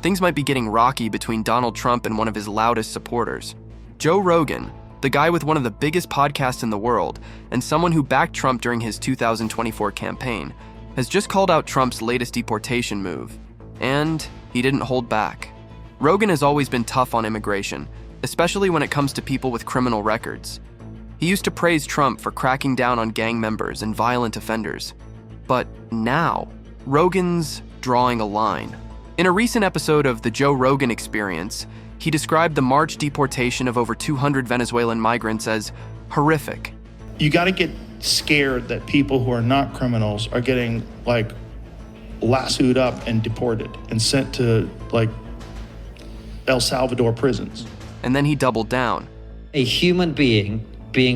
things might be getting rocky between Donald Trump and one of his loudest supporters. Joe Rogan, the guy with one of the biggest podcasts in the world and someone who backed Trump during his 2024 campaign, has just called out Trump's latest deportation move. And he didn't hold back. Rogan has always been tough on immigration, especially when it comes to people with criminal records. He used to praise Trump for cracking down on gang members and violent offenders. But now, Rogan's drawing a line. In a recent episode of The Joe Rogan Experience, he described the March deportation of over 200 Venezuelan migrants as horrific. You got to get scared that people who are not criminals are getting, lassoed up and deported and sent to, El Salvador prisons. And then he doubled down. A human being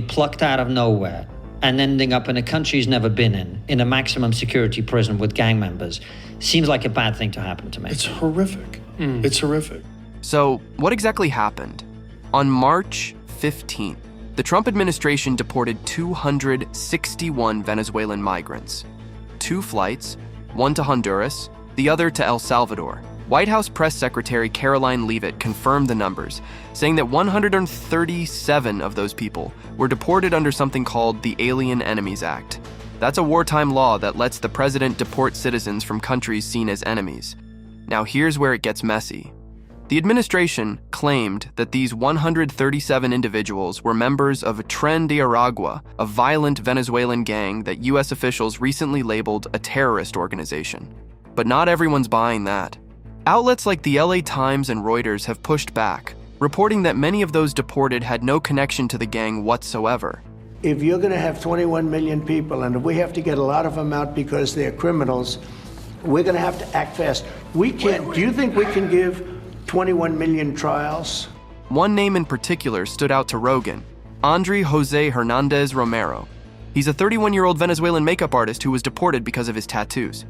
plucked out of nowhere and ending up in a country he's never been in a maximum security prison with gang members, seems like a bad thing to happen to me. It's horrific. It's horrific. So, what exactly happened? On March 15th, the Trump administration deported 261 Venezuelan migrants. 2 flights, one to Honduras, the other to El Salvador. White House Press Secretary Caroline Leavitt confirmed the numbers, saying that 137 of those people were deported under something called the Alien Enemies Act. That's a wartime law that lets the president deport citizens from countries seen as enemies. Now here's where it gets messy. The administration claimed that these 137 individuals were members of Tren de Aragua, a violent Venezuelan gang that U.S. officials recently labeled a terrorist organization. But not everyone's buying that. Outlets like the LA Times and Reuters have pushed back, reporting that many of those deported had no connection to the gang whatsoever. If you're going to have 21 million people, and if we have to get a lot of them out because they're criminals, we're going to have to act fast. We can't. Do you think we can give 21 million trials? One name in particular stood out to Rogan, Andre Jose Hernandez Romero. He's a 31-year-old Venezuelan makeup artist who was deported because of his tattoos.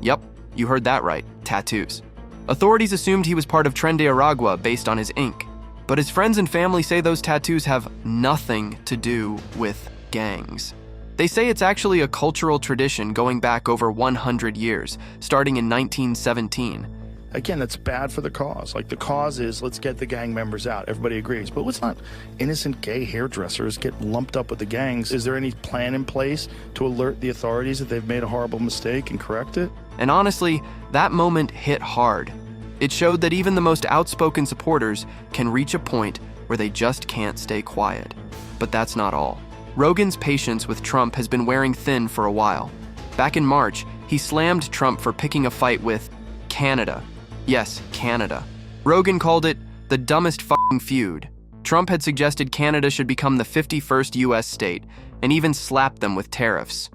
Yep, you heard that right, tattoos. Authorities assumed he was part of Tren de Aragua based on his ink, but his friends and family say those tattoos have nothing to do with gangs. They say it's actually a cultural tradition going back over 100 years, starting in 1917. Again, that's bad for the cause. The cause is, let's get the gang members out. Everybody agrees. But let's not innocent gay hairdressers get lumped up with the gangs. Is there any plan in place to alert the authorities that they've made a horrible mistake and correct it? And honestly, that moment hit hard. It showed that even the most outspoken supporters can reach a point where they just can't stay quiet. But that's not all. Rogan's patience with Trump has been wearing thin for a while. Back in March, he slammed Trump for picking a fight with Canada. Yes, Canada. Rogan called it the dumbest fucking feud. Trump had suggested Canada should become the 51st U.S. state and even slapped them with tariffs.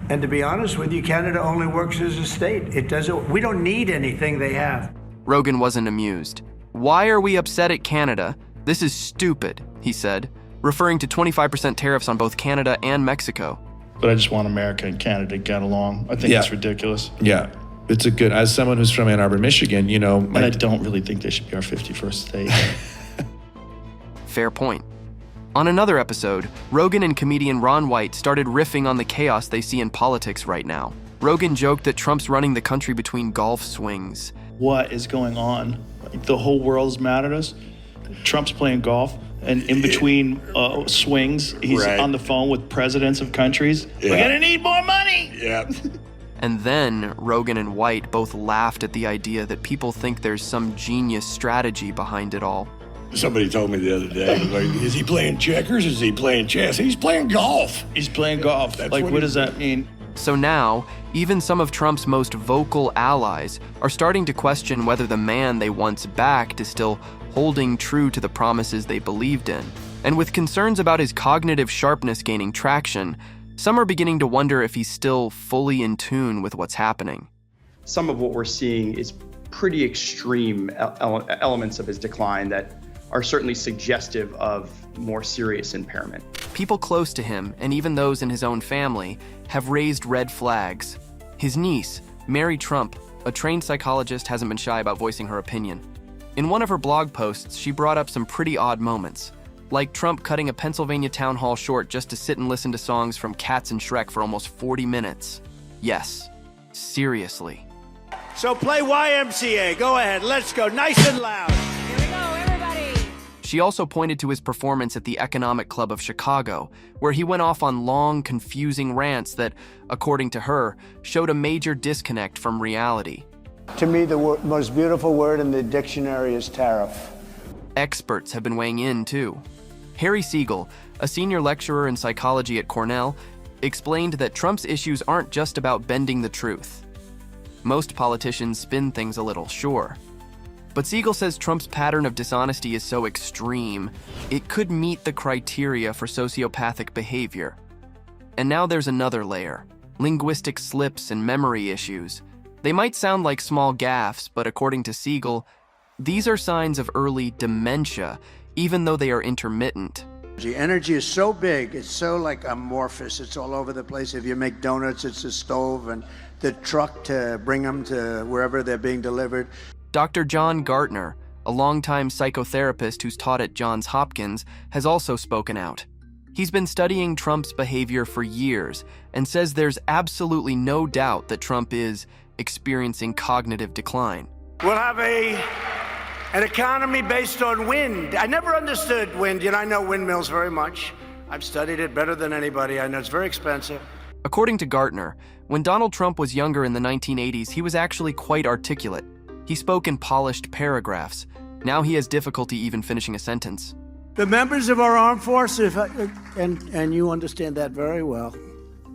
And to be honest with you, Canada only works as a state. We don't need anything they have. Rogan wasn't amused. Why are we upset at Canada? This is stupid, he said, referring to 25% tariffs on both Canada and Mexico. But I just want America and Canada to get along. I think it's ridiculous. Yeah. It's as someone who's from Ann Arbor, Michigan, And I don't really think they should be our 51st state. Fair point. On another episode, Rogan and comedian Ron White started riffing on the chaos they see in politics right now. Rogan joked that Trump's running the country between golf swings. What is going on? The whole world's mad at us. Trump's playing golf, and in between swings, he's on the phone with presidents of countries. Yeah. We're gonna need more money! Yeah. And then Rogan and White both laughed at the idea that people think there's some genius strategy behind it all. Somebody told me the other day, is he playing checkers? Is he playing chess? He's playing golf. He's playing golf. What does that mean? So now, even some of Trump's most vocal allies are starting to question whether the man they once backed is still holding true to the promises they believed in. And with concerns about his cognitive sharpness gaining traction, some are beginning to wonder if he's still fully in tune with what's happening. Some of what we're seeing is pretty extreme elements of his decline that are certainly suggestive of more serious impairment. People close to him, and even those in his own family, have raised red flags. His niece, Mary Trump, a trained psychologist, hasn't been shy about voicing her opinion. In one of her blog posts, she brought up some pretty odd moments, like Trump cutting a Pennsylvania town hall short just to sit and listen to songs from Cats and Shrek for almost 40 minutes. Yes, seriously. So play YMCA. Go ahead. Let's go. Nice and loud. Here we go, everybody. She also pointed to his performance at the Economic Club of Chicago, where he went off on long, confusing rants that, according to her, showed a major disconnect from reality. To me, the most beautiful word in the dictionary is tariff. Experts have been weighing in, too. Harry Siegel, a senior lecturer in psychology at Cornell, explained that Trump's issues aren't just about bending the truth. Most politicians spin things a little, sure. But Siegel says Trump's pattern of dishonesty is so extreme, it could meet the criteria for sociopathic behavior. And now there's another layer: linguistic slips and memory issues. They might sound like small gaffes, but according to Siegel, these are signs of early dementia, even though they are intermittent. The energy is so big, it's so like amorphous, it's all over the place. If you make donuts, it's a stove and the truck to bring them to wherever they're being delivered. Dr. John Gartner, a longtime psychotherapist who's taught at Johns Hopkins, has also spoken out. He's been studying Trump's behavior for years and says there's absolutely no doubt that Trump is experiencing cognitive decline. We'll have an economy based on wind. I never understood wind. I know windmills very much. I've studied it better than anybody. I know it's very expensive. According to Gartner, when Donald Trump was younger in the 1980s, he was actually quite articulate. He spoke in polished paragraphs. Now he has difficulty even finishing a sentence. The members of our armed forces, and you understand that very well,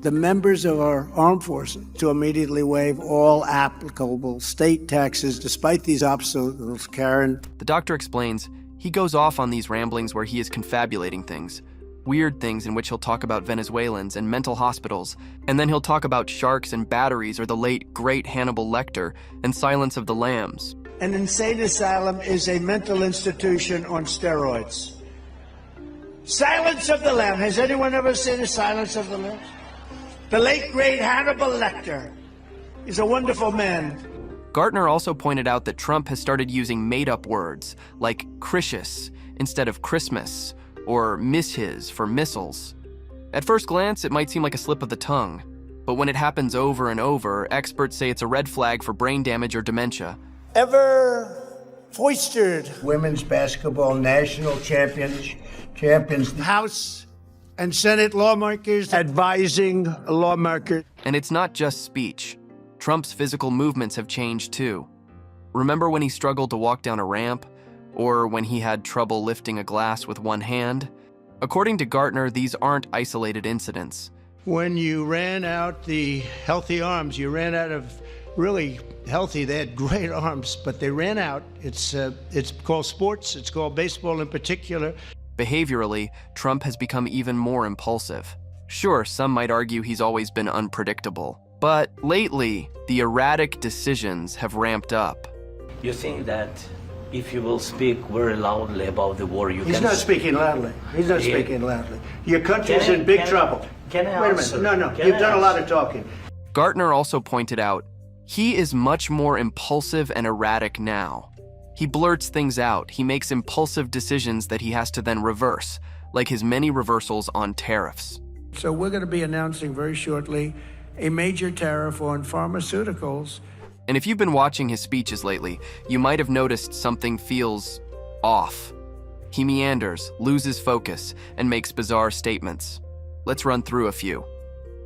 the members of our armed forces to immediately waive all applicable state taxes despite these obstacles, Karen. The doctor explains he goes off on these ramblings where he is confabulating things, weird things in which he'll talk about Venezuelans and mental hospitals, and then he'll talk about sharks and batteries or the late, great Hannibal Lecter and Silence of the Lambs. An insane asylum is a mental institution on steroids. Silence of the Lambs. Has anyone ever seen the Silence of the Lambs? The late, great Hannibal Lecter is a wonderful man. Gartner also pointed out that Trump has started using made-up words like Critious instead of Christmas, or misshis for missiles. At first glance, it might seem like a slip of the tongue, but when it happens over and over, experts say it's a red flag for brain damage or dementia. Ever foistered women's basketball national champions, House and Senate lawmakers advising lawmakers. And it's not just speech. Trump's physical movements have changed too. Remember when he struggled to walk down a ramp? Or when he had trouble lifting a glass with one hand? According to Gartner, these aren't isolated incidents. When you ran out the healthy arms, you ran out of really healthy, they had great arms, but they ran out. It's called sports, it's called baseball in particular. Behaviorally, Trump has become even more impulsive. Sure, some might argue he's always been unpredictable, but lately, the erratic decisions have ramped up. You think that if you will speak very loudly about the war, you can... He's not speaking loudly. He's not speaking loudly. Your country's in big trouble. Can I Wait a answer? minute. No. Can You've I done a lot answer? of talking. Gartner also pointed out, he is much more impulsive and erratic now. He blurts things out. He makes impulsive decisions that he has to then reverse, like his many reversals on tariffs. So we're going to be announcing very shortly a major tariff on pharmaceuticals. And if you've been watching his speeches lately, you might have noticed something feels off. He meanders, loses focus, and makes bizarre statements. Let's run through a few.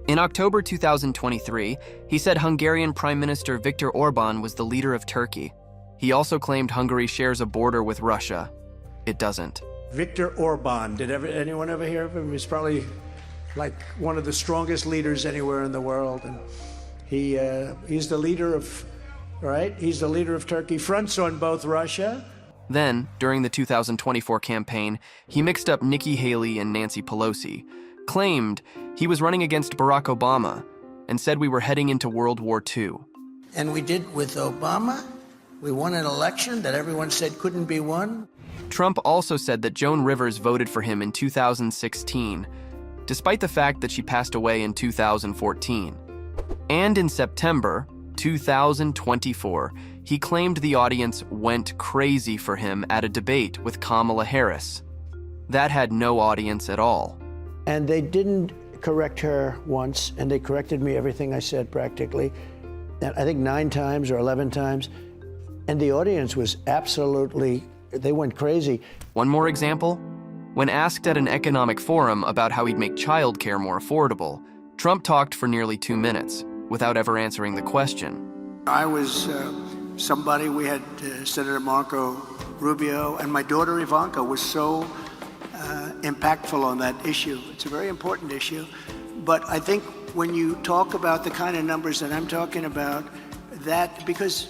In October 2023, he said Hungarian Prime Minister Viktor Orban was the leader of Turkey. He also claimed Hungary shares a border with Russia. It doesn't. Viktor Orban. Did anyone ever hear of him? He's probably like one of the strongest leaders anywhere in the world. And he's the leader of, right? He's the leader of Turkey. Fronts on both Russia. Then, during the 2024 campaign, he mixed up Nikki Haley and Nancy Pelosi, claimed he was running against Barack Obama, and said we were heading into World War II. And we did with Obama. We won an election that everyone said couldn't be won. Trump also said that Joan Rivers voted for him in 2016, despite the fact that she passed away in 2014. And in September 2024, he claimed the audience went crazy for him at a debate with Kamala Harris. That had no audience at all. And they didn't correct her once, and they corrected me everything I said practically. I think 9 times or 11 times. And the audience was absolutely, they went crazy. One more example. When asked at an economic forum about how he'd make childcare more affordable, Trump talked for nearly 2 minutes without ever answering the question. I was somebody, we had Senator Marco Rubio, and my daughter Ivanka was so impactful on that issue. It's a very important issue. But I think when you talk about the kind of numbers that I'm talking about, that, because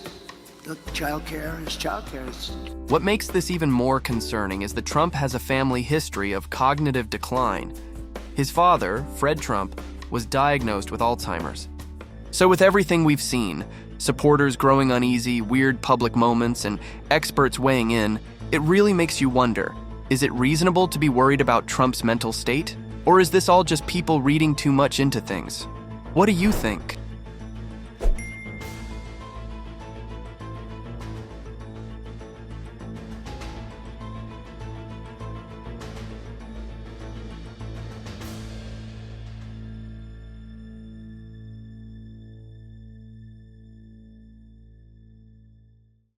look, childcare is childcare. What makes this even more concerning is that Trump has a family history of cognitive decline. His father, Fred Trump, was diagnosed with Alzheimer's. So with everything we've seen, supporters growing uneasy, weird public moments, and experts weighing in, it really makes you wonder, is it reasonable to be worried about Trump's mental state? Or is this all just people reading too much into things? What do you think?